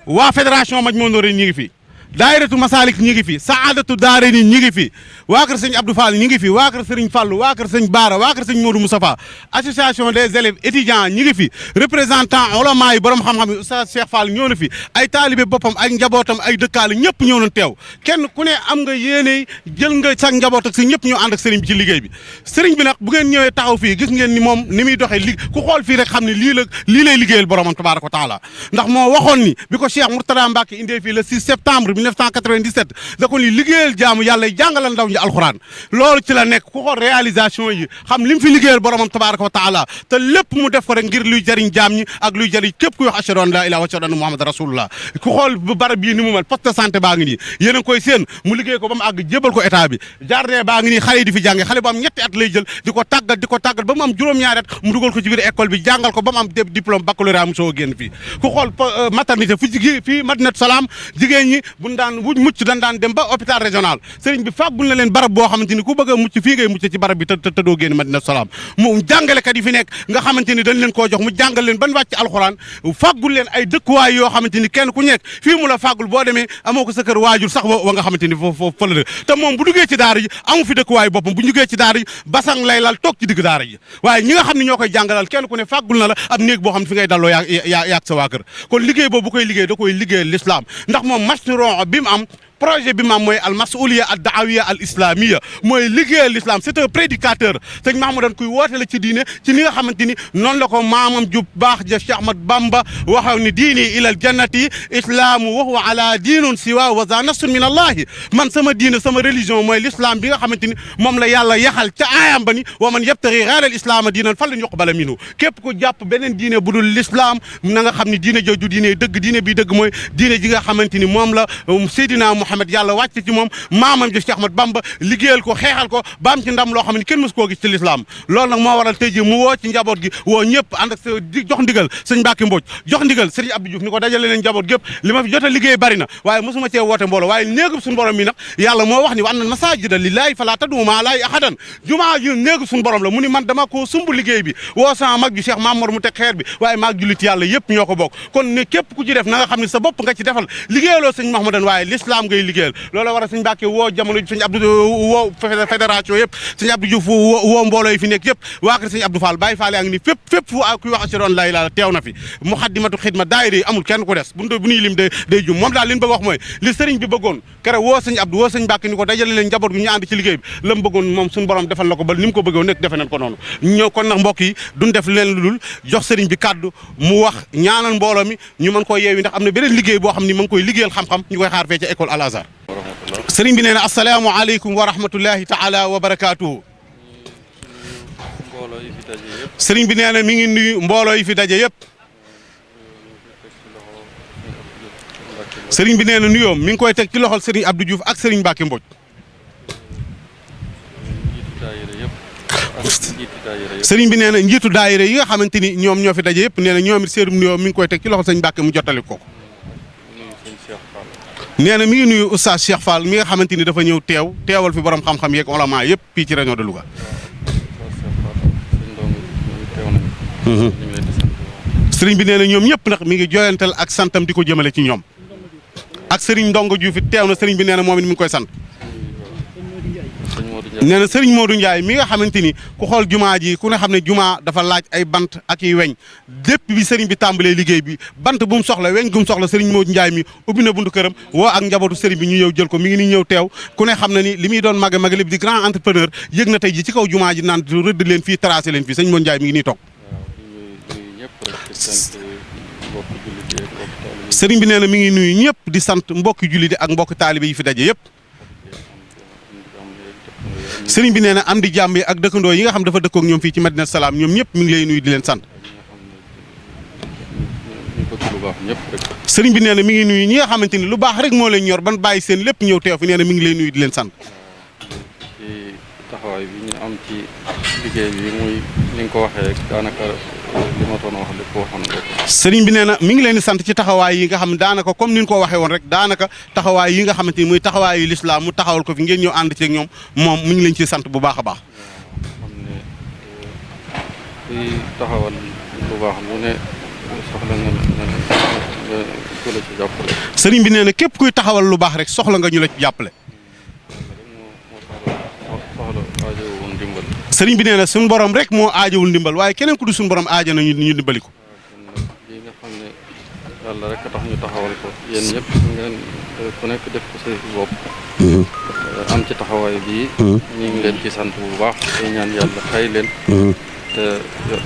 waa fédération Majmahun Nurayni ñi ngi fi daayiratu Masalik ñi ngi fi Saadatu Daarayni ñi ngi fi waa kër sëñ Abdou Fall ñi ngi fi waa kër sëriñ Fallou waa kër sëñ Baara waa kër sëñ Modou Moustapha association des élèves étudiants ñi ngi fi représentant ulama yi borom xam-xam yi Oustaz Cheikh Fall ñëw na fi ay taalibe boppam ay njabootam ay dëkkaale ñëpp ñëw nañ teew kenn ku ne am nga yéene jël nga sa njaboot ak si ñëpp ñoo ànd ak sëriñ bi ci liggéey bi sëriñ bi nag bu ngeen ñëwee taxaw fii gis ngeen ni moom ni muy doxee li ku xool fii rek xam ne lii lay liggéeyal boromam tabaaraka wa taala ndax moo waxoon ni bi ko Cheikh Mourtada Mbacké indee fii le 6 septembre 1997 da ko ni liggéeyal jaamu yàlla jàngalal ndaw ñi alxuraan loolu ci la nekk ku xool réalisation yi xam li mu fi liggéeyal boromam tabaaraka wa taala te lépp mu def ko rek ngir luy jariñ jaam ñi ak luy jariñ képp kuy wax ashhadu an laa ilaaha wa ashhadu anna muhammad rasulullah ku xool barab bii ni mu mel poste de santé baa ngi nii yéen a ngi koy seen mu liggéey ko ba mu àgg jébal ko état bi jardin baa ngi nii xale yi di fi jànge xale bu am ñetti at lay jël di ko tàggat ba mu am juróom-ñaari at mu dugal ko ci biir école bi jàngal ko ba mu am diplôme baccalauréat mu soo génn fii ku xool maternité fii Madinatu Salaam jigéen ñi bu buñ daan wuñ mucc dañ daan dem ba hôpital régional sëriñ bi fàggul na leen barab boo xamante ni ku bëgg a mucc fii ngay mucc ci barab bi te doo génn Madina Salaam mu jàngalekat yi fi nekk nga xamante ni dañ leen koo jox mu jàngal leen ban wàcc alxuraan fàggul leen ay dëkkuwaay yoo xamante ni kenn ku nekk fii mu la fàggul boo demee amoo ko sa kër waajur sax wa nga xamante ni foofu fa la dëkk te moom bu duggee ci daara ji amu fi dëkkuwaay boppam bu duggee ci daara ji basang lay lal toog ci digg daara ji waaye ñi nga xam ne ñoo koy jàngalal kenn ku ne fàggul na la ab néeg boo xam ne fi ngay dalloo yaag sa waa kër kon liggéey boobu bu koy liggéey da koy liggéeyal l'islam ndax moom mashruuc bi mu am projet bi maam mooy al masuliya ad daawiya al islamia mooy liggéeyal l'islam c'est un prédicateur sëñ Mahmoudan kuy woote la ci diine ci ni nga xamante ni noonu la ko maamam ju baax ja Cheikh Ahmad Bamba waxaw ni diini ilal jannati islaamu wa huwa ala diinun siwa wa za nasrun min allahi man sama diine sama religion mooy l'islam bi nga xamante ni moom la yàlla yaxal ca aayam ba ni wa man yabtaghi ghayra al islaama diinan falan yuqbala minhu képp ku jàpp beneen diine bu dul l'islam na nga xam ni diine jooju diine dëgg diine bi dëgg mooy diine ji nga xamante ni moom la Seydina Muhammad yàlla wàcc ci moom maamam ji Cheikh Ahmad Bamba liggéeyal ko xeexal ko ba am ci ndam loo xam ne kenn mësu koo gis ci l'islam loolu nag moo waral tey ji mu woo ci njaboot gi woo ñëpp ànd ak jox ndigal sëñ Mbacke Mbodj jox ndigal sëriñ Abdou Diouf ni ko dajale leen njaboot gépp li ma fi jot a liggéey bari na waaye mosuma cee woote mbooloo waaye néegub suñu borom mi nag yàlla moo wax ni wa anna masajida lillahi fala tad'u ma'a llahi ahadan jumaa ji néegub suñu borom la mu ni man dama koo sumb liggéey bi woo sama mag ji Cheikh Mamour mu teg xeer bi waaye maag jullit yàlla yëpp ñoo ko bokk kon ne képp ku ci def na nga xam ne sa bopp nga ci defal liggéeyaloo sëñ Mahmoudan waaye l'islam ngay liggéeyal loolu war a sëñ Mbacke woo jamono sëñ Abdou woo fédération yëpp sëñ Abdou Diouf woo mbooloo yi fi nekk yëpp waa kër sëñ Abdou Fall Baye Fall yaa ngi ni fépp fu kuy wax ashhadu an laa ilaaha teew na fi muxaddimatu xidma daayira yi amul kenn ku des bu ñuy lim day jum moom daal li ñu bëgg wax mooy li sëriñ bi bëggoon kere woo sëñ Abdou woo sëñ Mbacke ni ko dajale leen njaboot gi ñu ànd ci liggéey bi la mu bëggoon moom suñu borom defal na ko ba ni mu ko bëggoon nekk defe nañ ko noonu ñoo kon nag mbokk yi duñ def leen lu dul jox sëriñ bi kàddu mu wax ñaanal mbooloo mi ñu mën koo yeewi ndax am na beneen liggéey boo xam ni ma ngi koy liggéeyal xam-xam ñu koy xaar fee ca école Al Azhar sëriñ bi nee na asalaamu aleykum wa rahmatullahi taala wa barakaatuhu sëriñ bi nee na mi ngi nuyu mbooloo yi fi daje yëpp sëriñ bi nee na nuyoom mi ngi koy teg ci loxol sëriñ Abdou Diouf ak sëriñ Mbacke Mbodj sëriñ bi nee na njiitu daayira yi nga xamante ni ñoom ñoo fi daje yëpp nee na ñoom it seen nuyoo mi ngi koy teg ci loxol sëriñ Mbacke mu jottali ko nee na mi ngi nuyu oustaz Cheikh Fall mi nga xamante ni dafa ñëw teewal fi borom xam-xam yeeg ulama yëpp fii ci région de Louga. sëriñ bi nee na ñoom ñëpp nag mi ngi jooyantal ak santam di ko jëmale ci ñoom ak sëriñ Ndongo Diouf it teew na sëriñ bi nee na moom it mi ngi koy sant. nee na sëriñ Modou Ndiaye mi nga xamante ni ku xool jumaa ji ku ne xam ne jumaa dafa laaj ay bant ak i weñ lépp bi sëriñ bi tàmbalee liggéey bi bant bu mu soxla weñ gu mu soxla sëriñ Modou Ndiaye mi ubbi na buntu këram woo ak njabootu sëriñ bi ñu ñëw jël ko mi ngi ni ñëw teew ku ne xam na ni li muy doon màgg lépp di grand entrepreneur yëg na tey ji ci kaw jumaa ji naan rëdd leen fii tracé leen fii sëriñ Modou Ndiaye mi ngi nii toog sëriñ bi nee na mi ngi nuyu ñëpp di sant mbokki jullit ak mbokki taalibe yi fi daje yëpp sëriñ bi nee na am di jàmm yi ak dëkkandoo yi nga xam dafa dëkkook ñoom fii ci Madina Salaam ñoom ñëpp mi ngi lay nuyu di leen sant sëriñ bi nee na mi ngi nuyu ñi nga xamante ni lu baax rek moo leen ñor ban bàyyi seen lépp ñëw teew fi nee na mi ngi lay nuyu di leen sant taxawaay bi ñu am ci liggéey bi muy ni nga ko waxee rek daanaka li ma doon wax lépp waxoon nga ko. sëriñ bi nee na mi ngi leen di sant ci taxawaay yi nga xam ne daanaka comme ni ñu ko waxee woon rek daanaka taxawaay yi nga xamante ni muy taxawaayu lislaam mu taxawal ko fi ngeen ñëw ànd ci ak ñoom moom mi ngi leen ciy sant bu baax a baax. xam ne kuy taxawal lu baax lu ne soxla nga ku la ci jàppale. sëriñ bi nee na képp kuy taxawal lu baax rek soxla nga ñu la ci jàppale. sëriñ bi nee na suñu borom rek moo aajowul ndimbal waaye keneen ku du suñu borom aaja na ñu dimbali ko. lii nga xam ne yàlla rek a tax ñu taxawal ko yéen ñëpp ngeen ku nekk def ko sa bopp. am ci taxawaay bii. ñu ngi leen ci sant bu baax te ñaan yàlla fay leen. te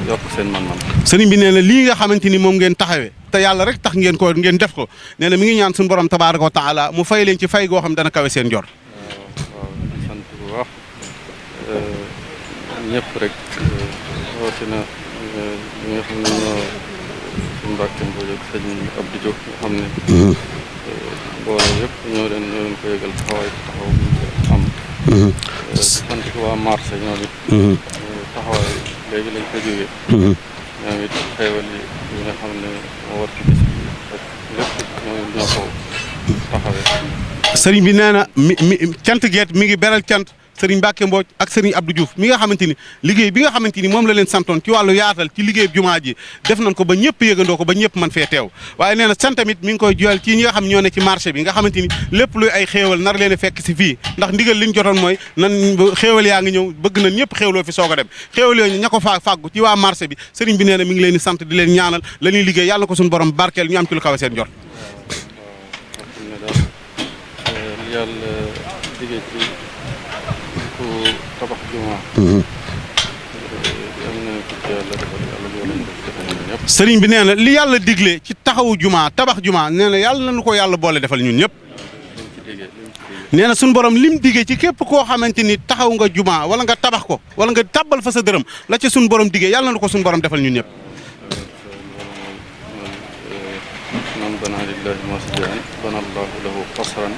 yokk seen man-man. sëriñ bi nee na lii nga xamante ni moom ngeen taxawee te yàlla rek tax ngeen def ko nee na mi ngi ñaan suñu borom tabaaraka wa taala mu fay leen ci fay goo xam dana kawe seen jor. waaw di sant bu baax. ñëpp rek rawatina ñi nga xam ne ñoo suñu Mbàkke Mbodj ak sëñ Abdou Diouf nga xam ne mbooloo yëpp ñoo leen ko yëgal taxawaay taxaw bu am di sant ko waa marché ñoom it taxawaay léegi lañ ko jógee ñoom it xeewal yi nga xam ne moo war ci bis bi ak lépp ñoo ko taxawee sëriñ bi nee na cant geet mi ngi beral cant sëriñ Mbacke Mbodj ak sëriñ Abdou Diouf mi nga xamante ni liggéey bi nga xamante ni moom la leen santoon ci wàllu yaatal ci liggéey jumaa ji def nañ ko ba ñëpp yëgandoo ko ba ñëpp man fee teew waaye nee na sant tamit mi ngi koy joyal ci ñi nga xam ñoo ne ci marché bi nga xamante ni lépp luy ay xéewal nar leen a fekk si fii ndax ndigal li ñu jotoon mooy nan xéewal yaa ngi ñëw bëgg nañ ñëpp xéewloo fi soog a dem xéewal yooyu ña ko fàggu ci waa marché bi sëriñ bi nee na mi ngi leen di sant di leen ñaanal la ñuy liggéey yàlla ko suñu borom barkeel ñu am ci lu kawe seen jot tabax jumaa sëriñ bi nee na li yàlla digle ci taxawu jumaa tabax jumaa nee na yàlla nañu ko yàlla boole defal ñun ñëpp nee na suñu borom lim diggee ci képp koo xamante ni taxaw nga jumaa wala nga tabax ko wala nga tàbbal fa sa dërëm la ca suñu borom diggee yàlla nañu ko suñu borom defal ñun ñëpp. man banaa lillahi masjidan bana allahu lahu qasran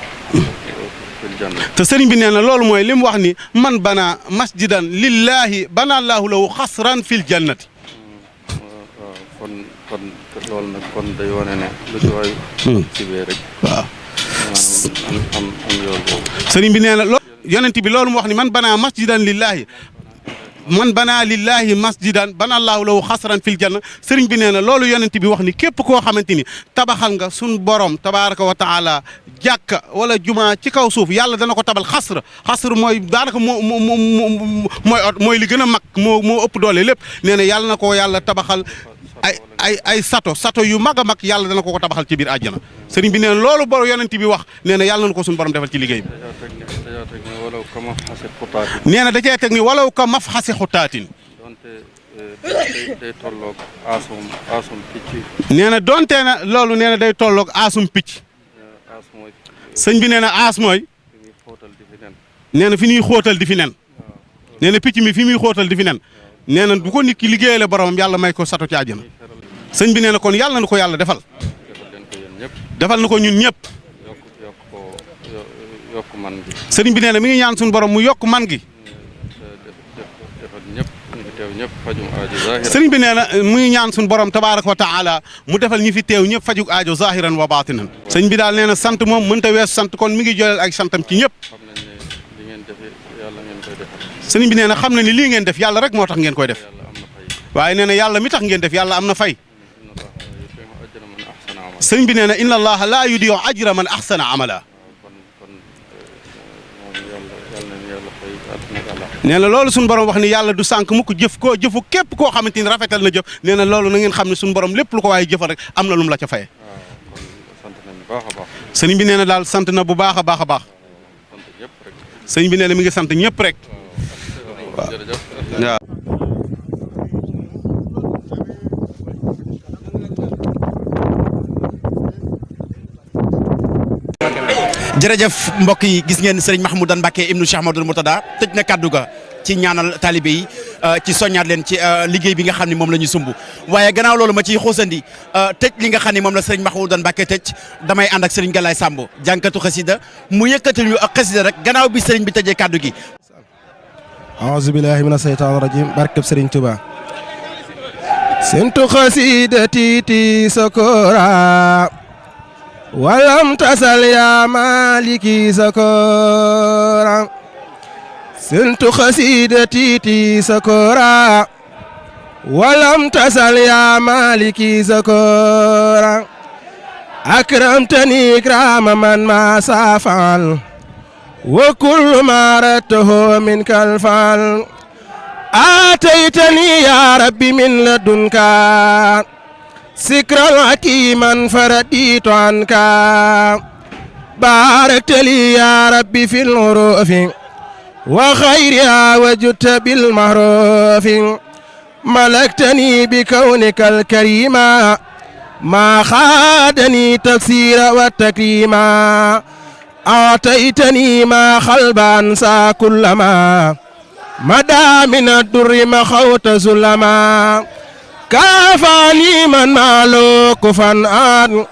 te sëriñ bi nee na loolu mooy li mu wax ni man bana masjidan lillahi bana allahu lahu xasran fil jannati. kon loolu nag kon day wane ne lu ci waay ci bee rek waaw am yool boobu sëriñ bi nee na yonent bi loolu mu wax ni man bana masjidan lillahi man bana lillahi masjidan bana allahu lahu xasran fil janna sëriñ bi nee na loolu yonent bi wax ni képp koo xamante ni tabaxal nga sun borom tabaraka wa taala jàkka wala juma ci kaw suuf yàlla dana ko tabal xasr mooy daanaka mooy li gën a mag moo ëpp doole lépp nee na yàlla na ko yàlla tabaxal ay sato yu mag a mag yàlla dana ko tabaxal ci biir àjjana sëriñ bi nee na loolu boro yonent bi wax nee na yàlla na ko suñu borom defal ci liggéey bi nee na da cee teg ni walaw ka maf xasi xutaatin day tolloog aasum picc nee na donte na loolu nee na day tolloog aasum picc sëñ bi nee na aas mooy nee na fi ñuy xóotal di fi nen nee na picc mi fi muy xóotal di fi nen nee na bu ko nit ki liggéeyale boromam yàlla may ko sato ci àjjana sëñ bi nee na kon yàlla na ko yàlla defal na ko ñun ñëpp yokk man gi sëriñ bi nee na mi ngi ñaan suñu borom mu yokk man gi defal ñëpp ñu fi teew ñëpp fajum aajo zahiran sëriñ bi nee na mu ngi ñaan suñu borom tabaaraka wa taala mu defal ñi fi teew ñëpp fajug aajo zahiran wa baatinan sëñ bi daal nee na sant moom mënta weesu sant kon mi ngi jooleel ak santam ci ñëpp sëriñ bi nee na xam na ni lii ngeen def yàlla rek moo tax ngeen koy def waaye nee na yàlla mi tax ngeen def yàlla am na fay sëriñ bi nee na inna allaha laa yudiyu ajra man ahsana amala nee na loolu suñu borom wax ni yàlla du sànq mukk jëfu képp koo xamante ni rafetal na jëf nee na loolu na ngeen xam ne suñu borom lépp lu ko waaye jëfal rek am na lu mu la ca faye sëriñ bi nee na daal sant na bu baax a baax a baax sëriñ bi nee na mi ngi sant ñëpp rek waaw jërëjëf mbokk yi gis ngeen sëriñ Mahmoudan Mbacké ibnu Cheikh Ahmadoul Mourtada tëj na kaddu ga ci ñaanal talibé yi ci soññaat leen ci liggéey bi nga xam ne moom la ñu sumb waaye gannaaw loolu ma ciy xuusandi tëj li nga xam ne moom la sëriñ Mahmoudan Mbacké tëj damay ànd ak sëriñ Galaye Samb jànkatu xasida mu yëkkatil ñu ak xasida rek gannaaw bi sëriñ bi tëjee kaddu gi aouzu billahi mina seytaan rajim barkeb sëriñ Tuba sentu xasida tiiti sokora walam tasal ya maliki sakora sentu xasida tiiti sakora walam tasal ya maliki sakora akramtani ikrama man ma safal wa kullu ma radtahu min kalfal ataytani ya rabbi min ladunka sikral hakiman faraditu anka barakta li ya rabbi fil urufi wa khayriha wajudta bil mahrufi malaktani bi kawnika al karima ma khadani tafsira wa takrima ataytani ma khalban sa kullama mada min ad-durri ma khawta zulama كافاني من مالو كفن آد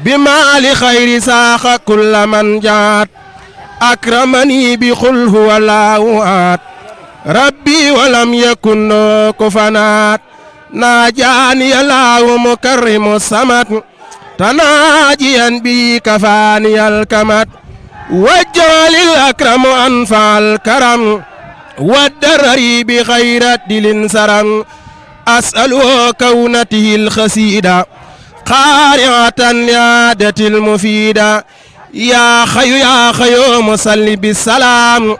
بمال خير ساخ كل من جات أكرمني بقل هو الله آد ربي ولم يكن كفنات ناجاني الله مكرم السمت تناجيا بي كفاني الكمت وجعل الأكرم أنفع الكرم والدرر بخير دل سرم أسأله كونته الخسيدة قارعة لعادة المفيدة يا خيو مصلي بالسلام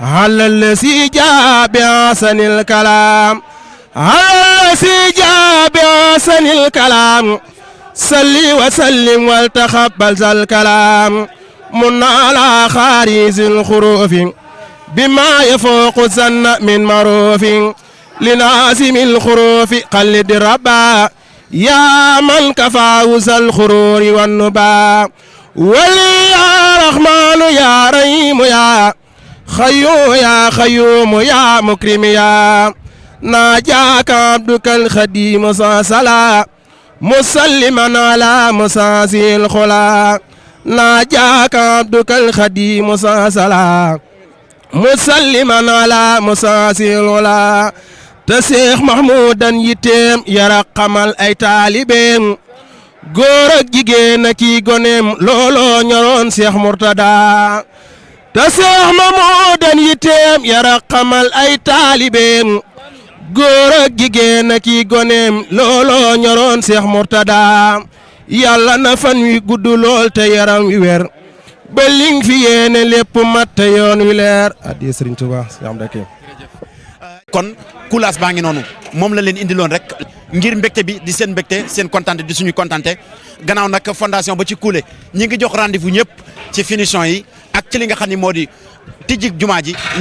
على الذي جاء بأحسن الكلام على الذي جاء بأحسن الكلام صلي وسلم والتقبل ذا الكلام من على خارج الخروف بما يفوق الظن من معروف لنازم الخروف قلد ربا يا من كفاه ذا الخرور والنبا ولي يا رحمن يا رحيم يا خيو يا خيوم يا مكرم يا ناجاك عبدك الخديم صلى مسلما على مساسي الخلا ناجاك عبدك الخديم صلى مسلما على مساسي الخلا تسيخ محمودا يتيم يرقم اي طالبين góor ak jigéen ak i goneem looloo ñoroon Cheikh Mourtada te Cheikh Mahmoudan yitteem yara xamal ay taalibeem góor ak jigéen ak i goneem looloo ñoroon Cheikh Mourtada yàlla na fan wi gudd lool te yaram wi wer ba ling fi yéene lépp mat te yoon wi leer addi Serigne Touba am dake kon kulaas baa ngi noonu moom la leen indiloon rek ngir mbégte bi di seen mbégte seen kontante di suñu kontante gannaaw nag fondation ba ci Koulé ñi ngi jox rendez-vous ñëpp ci finition yi ak ci li nga xam ne moo di tijjig jumaa ji